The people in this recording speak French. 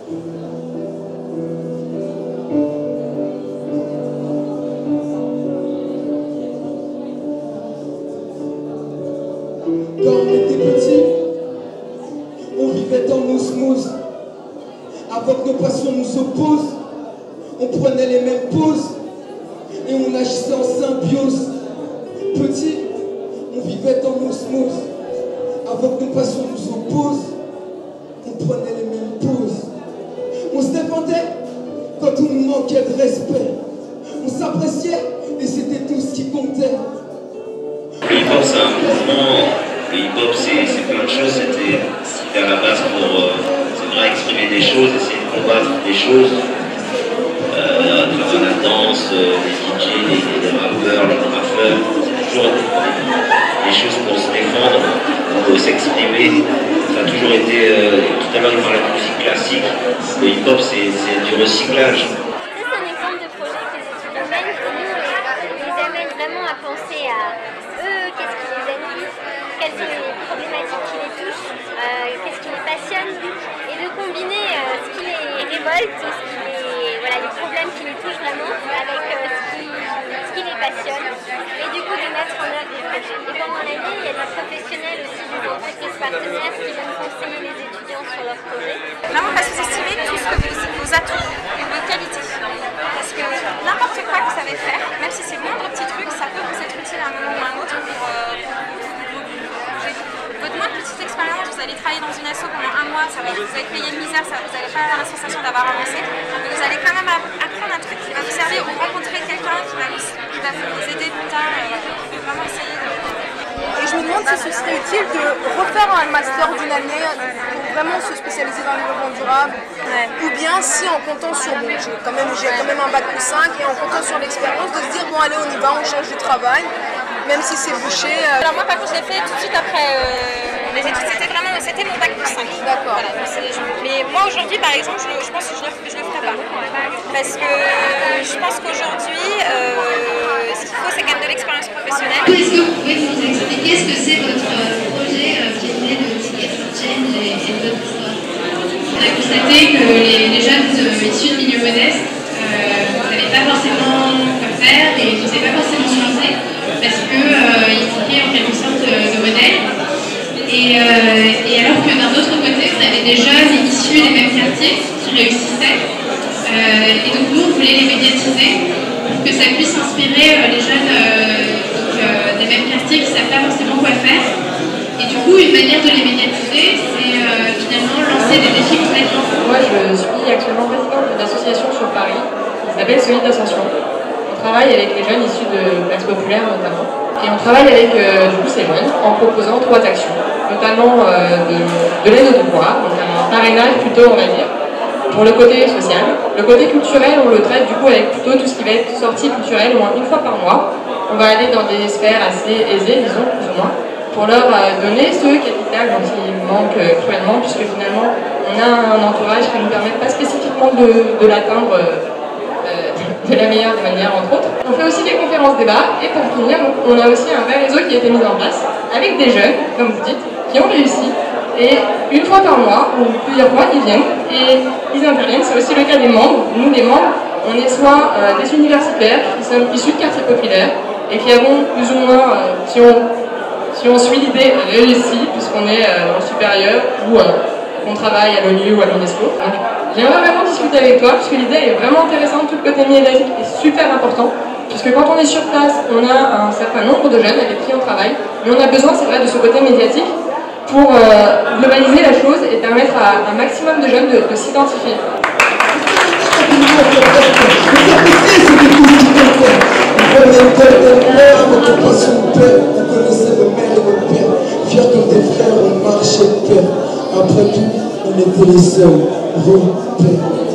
Quand on était petits, on vivait dans l'osmose. Avant que nos passions nous opposent, on prenait les mêmes poses et on agissait en symbiose. Petit, on vivait dans l'osmose. Avant que nos passions nous opposent, on prenait les mêmes poses. On se défendait quand on nous manquait de respect. On s'appréciait et c'était tout ce qui comptait. Le hip-hop, c'est un mouvement. Le hip-hop, c'est plein de choses. C'était à la base pour exprimer des choses, essayer de combattre des choses. À travers la danse, les DJ, les rappeurs, les graffeurs. C'est toujours des choses pour se défendre, pour s'exprimer. Ça a toujours été, tout à l'heure il parlait de musique classique. Le hip-hop, c'est du recyclage. C'est un exemple de projet que les étudiants mènent, qui nous amène vraiment à penser à eux, qu'est-ce qui les anime, quelles sont les problématiques qui les touchent, qu'est-ce qui les passionne, et de combiner ce qui les révolte, les problèmes qui les touchent vraiment, avec ce qui les passionne, et du coup de mettre en œuvre des projets. Et pendant l'année, il y a des professionnels aussi, des entreprises partenaires qui viennent conseiller les étudiants sur leurs projets. Vraiment pas sous-estimer tout ce que vos atouts et vos qualités. Parce que n'importe quoi que vous savez faire, même si c'est le moindre petit truc, ça peut vous être utile à un moment ou à un autre pour votre moindre petite expérience. Vous allez travailler dans une asso pendant un mois, vous allez payer une misère, vous n'allez pas avoir la sensation d'avoir avancé, mais vous allez quand même apprendre un truc qui va vous servir ou rencontrer quelqu'un qui va vous aider plus tard. Vraiment essayer de... Et je me demande si ce serait utile de refaire un master d'une année pour vraiment se spécialiser dans le développement durable, ou bien si en comptant sur, j'ai quand même un bac plus 5 et en comptant sur l'expérience, de se dire bon allez on y va, on cherche du travail, même si c'est bouché. Alors moi par contre je l'ai fait tout de suite après les études, c'était mon bac plus 5. D'accord. Voilà, mais moi aujourd'hui par exemple je pense que je le ferai pas. Parce que je pense qu'aujourd'hui ce qu'il faut c'est quand même de l'expérience professionnelle. Est-ce que vous pouvez nous expliquer ce que c'est votre projet qui est né de Ticket for Change et de votre histoire? On a constaté que les jeunes issus de milieux modestes ne savaient pas forcément quoi faire et ne savaient pas forcément se lancer parce qu'ils manquaient en quelque sorte de modèles. Et alors que d'un autre côté, on avait des jeunes issus des mêmes quartiers qui réussissaient. Et donc nous, on voulait les médiatiser pour que ça puisse inspirer les jeunes des mêmes quartiers qui ne savent pas forcément quoi faire. Et du coup, une manière de les médiatiser, c'est finalement lancer des défis complètement. Moi, je suis actuellement présidente d'une association sur Paris qui s'appelle Solide Ascension. On travaille avec les jeunes issus de classes populaires notamment. Et on travaille avec du coup ces jeunes en proposant 3 actions, notamment de l'aide aux devoirs, donc un parrainage plutôt on va dire, pour le côté social. Le côté culturel, on le traite du coup avec plutôt tout ce qui va être sortie culturelle, au moins une fois par mois. On va aller dans des sphères assez aisées, disons, plus ou moins, pour leur donner ce capital dont ils manquent cruellement, puisque finalement on a un entourage qui ne nous permet pas spécifiquement de l'atteindre de la meilleure des manières, entre autres. On fait aussi des conférences débats, et pour finir, on a aussi un vrai réseau qui a été mis en place, avec des jeunes, comme vous dites, qui ont réussi, et une fois par mois, ou plusieurs mois, ils viennent, et ils interviennent. C'est aussi le cas des membres. Nous, les membres, on est soit des universitaires, qui sont issus de quartiers populaires, et qui avons plus ou moins, si on suit l'idée, réussi, puisqu'on est dans le supérieur, ou on travaille à l'ONU ou à l'UNESCO. J'aimerais vraiment discuter avec toi, puisque l'idée est vraiment intéressante, tout le côté médiatique est super important, puisque quand on est sur place, on a un certain nombre de jeunes avec qui on travaille, mais on a besoin, c'est vrai, de ce côté médiatique pour globaliser la chose et permettre à un maximum de jeunes de s'identifier. Après tout, on était les seuls repères.